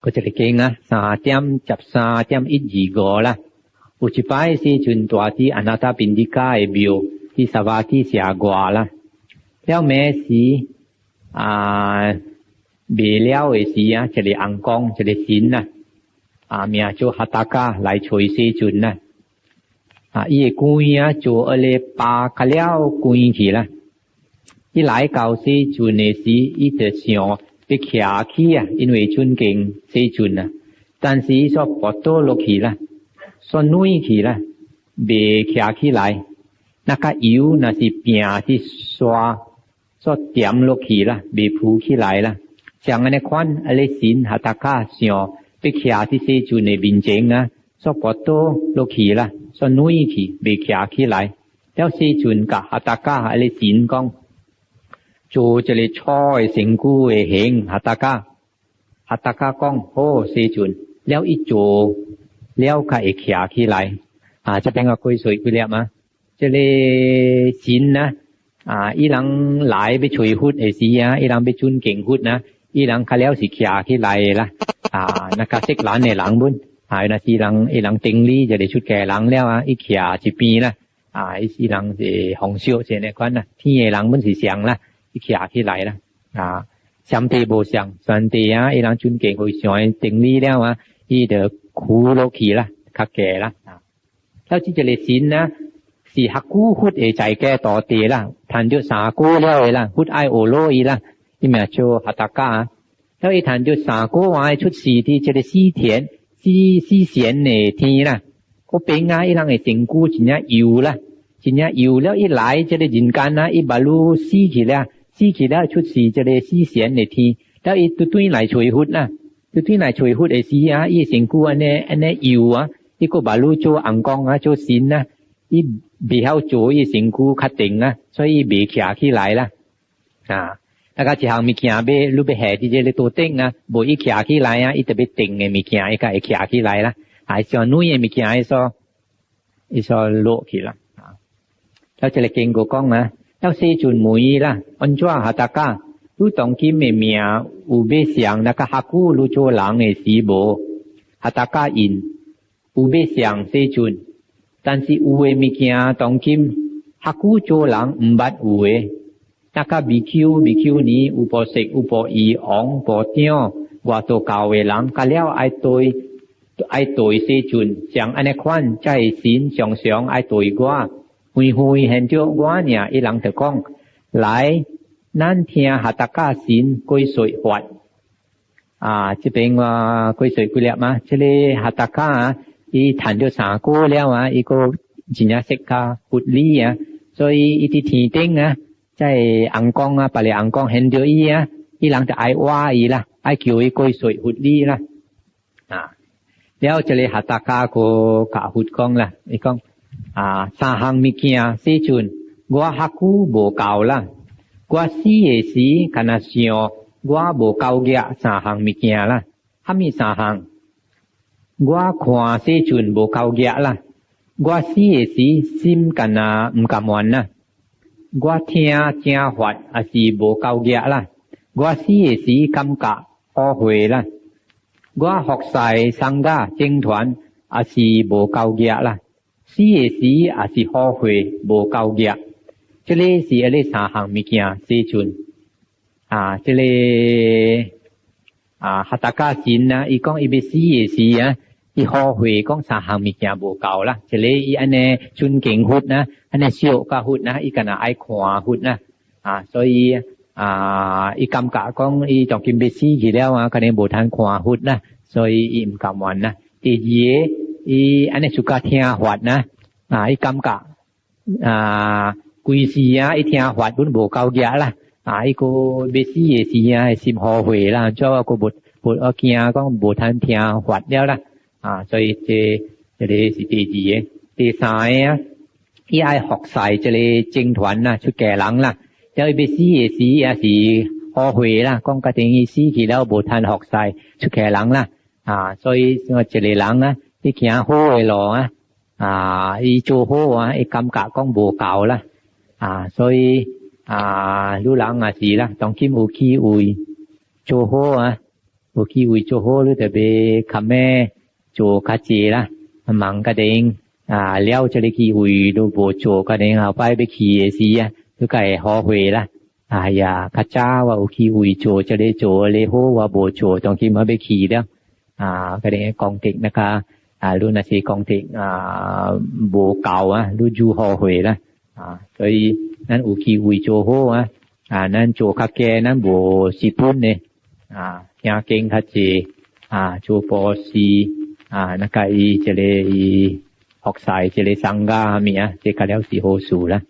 ก็จะเก่งนะ3点จับ3點125啦有一擺時陣大啲อนาถปิณฑิกา嘅廟ที่สวัสดิ์เสียกว่า啦แล้วแม่สิเบแล้ว嘅時啊จะได้อังกองจะได้ศีลนะเมียโจหัตตะกะหลายช่วยสิจุนนะอีกุยอ่ะโจอเลปาคะแล้วกุย起啦อีหลายเก่าสิจุนเนี่ยสิอีจะ想ไปแขขี้อ่ะ因为尊敬สิจุนนะ但是所ปอโตโลขี啦所นุย起啦เบแขขี้หลาย那个油那是变是刷所点落去啦เบผูขี้หลาย啦像อันนี้ควันอะไรศีลหัตถะ想ไปแขที่สิจุนในบินเจงนะ所ปอโตโลขี啦所นุย起เบแขขี้หลายแล้วสิจุนกับหัตถะอะไรศีลกองโจจะเลยช่อยสิงกู้เหงหัตถะกองโหสิจุนแล้วอีโจแล้วค่ะเอกขาขี้ไหลจะเป็นว่าคุยสวยคุยเรียบมาจะเลยศีลนะอีหลังหลายไปช่วยหุดไอ้สีอีหลังไปจุนเก่งหุดนะอีหลังค่ะแล้วสิขาขี้ไหลละนะคะเซ็กหลานในหลังบุญนาทีหลังอีหลังติงลี่จะได้ชุดแก่หลังแล้วอีขาสิปีละอีหลังสิหงเสียวเสียในควันนะที่หลังบุญสีเสียงละอีขาขี้ไหลละจำตีโบเสียงส่วนตีอีหลังจุนเก่งหุดสวยติงลี่แล้วอีเดอคูโลขีละคักแก่ละแล้วที่จะเลยศีลนะสิหักกู้หุดใจแก่ต่อตีละทันยุสากู้แล้วละหุดไอโอโลอีละอีแม่โชหัตถะกะแล้วอีทันยุสากู้ไว้ชุดสีที่จะได้สีเถียนสีเสียนในทีละก็เป็นไงอีหลังไอ้สิงกู้จิญญาอยู่ละจิญญาอยู่แล้วอีหลายจะได้ยินกันนะอีบาลูสีขีแล้วชุดสีจะได้สีเสียนในทีแล้วอีตุ้ยไหลช่วยหุดนะตุ้ยไหลช่วยหุดไอ้สีอีสิงกู้อันนี้อยู่อีก็บาลูโจอังกองโจศีลนะอีเบียวโจอีสิงกูคัดติงนะ所以เบียขาขี้ไหลละแล้วก็ที่หางมีขาเบรูปแห่ที่จะเลยตัวเต็งนะบ่อีขาขี้ไหลอีตะเบติงไงมีขาอีก็ไอ้ขาขี้ไหลละหายส่วนนู้นมีขาอีซอโลขี้ละแล้วจะเลยเก่งกูกองนะแล้วเซจุนหมุยละอันจ้าหัตถะกะรู้ต้องกินเมียอุเบเสียงแล้วก็ฮักกูรู้โจหลังไอ้สีโบหัตถะกะอินอุเบเสียงเซจุน但是有诶物件当今ฮักกูโจหลังบัด有诶那个 BQ นี้อุปเสกอุปอีอองปอเตียวว่าตัวเก่าเวหลังก็แล้วไอ้ตัวเซจุน像อันนี้ควันใจศีลสองไอ้ตัวกว่าหุยเห็นเจ้ากว่าเนี่ยอีหลังตะก้องหลายนั่นเทียหัตถกะศีลกุยสวยหวัดจะเป็นว่ากุยสวยกุเลียมาจะเลยหัตถกะอีทันเดียวสากูแล้วอีก็จิญญาเสกกาหุดลี่所以อีที่ทีเต็งใจอังกองปะเลยอังกองเห็นเดียวอีหลังจะไอว่าอีละไอคิวอีก็สวยหุดลี่ละแล้วจะเลยหัตถกะก็กะหุดกองละอีกองสาหังมิเกียสิจุนกัวฮักกูโบเก่าละกัวสีสีคณะเสียวกัวโบเก่าเกียสาหังมิเกียละถ้ามีสาหังกัวขวาสิจุนโบเก่าเกียละกัวสีซิมกันนะกำวันนะกัวเทียเจียหวัดสีโบเก่าเกียละกัวสีกำกะอ้อหวยละกัวหกใส่สังกาเจงถวนสีโบเก่าเกียละสีสีอ้อหวยโบเก่าเกียจะเลยสีอะไรสาหังมิเกียสิจุนจะเลยหัตถกะศีลนะอีกองอีเบสีอีฮอหวยกองสาหังมิเกียโบเก่าละจะเลยอีอันเนชุนเก่งหุดนะอันเนเสียวกะหุดนะอีกันไอขวาหุดนะ所以อีกำกะกองอีจอกกิมเบสีกี่แล้วกันเนโบทันขวาหุดนะ所以อีมกำวันนะตีเยอีอันเนสุกาเทียหวัดนะอีกำกะกุยสีอีเทียหวัดบุญโบเก่าเกียละอีโกเบสีสีสิมฮอหวยละเจ้าก็บทเกียก็โบทันเทียหวัดแล้วละ所以这里是第二第三อีไอหอกใส่จะเลยจิงถวนนะชุดแก่หลังละจะไปสีสีฮอหวยละก้องกระติงอีสีกี่แล้วโบทันหอกใส่ชุดแก่หลังละ所以จะเลยหลังนะที่เขียโหยหล่ออีโจโหอีกำกะก้องโบเก่าละ所以รู้หลังสีละต้องคิมอูคีอุยโจโห อุคีอุยโจโฮหรือแต่เบคาแม่โจคาเจละมังกะเดงแล้วจะเลยคีอุยโดโบโจกะเดงเอาไปไปขี่เอเซียคือไก่ฮอเฮละยาคาจ้าว่าอุคีอุยโจจะเลยโจเลยโฮว่าโบโจต้องคิดมาไปขี่แล้วกะเดงกองติกนะคะรุ่นนาทีกองติกโบเก่ารุ่นยูฮอเฮละ所以咱有机会做好咱做较佳咱无失本呢听经较济做博士那个伊这个学习这个商家咪这个了是好事啦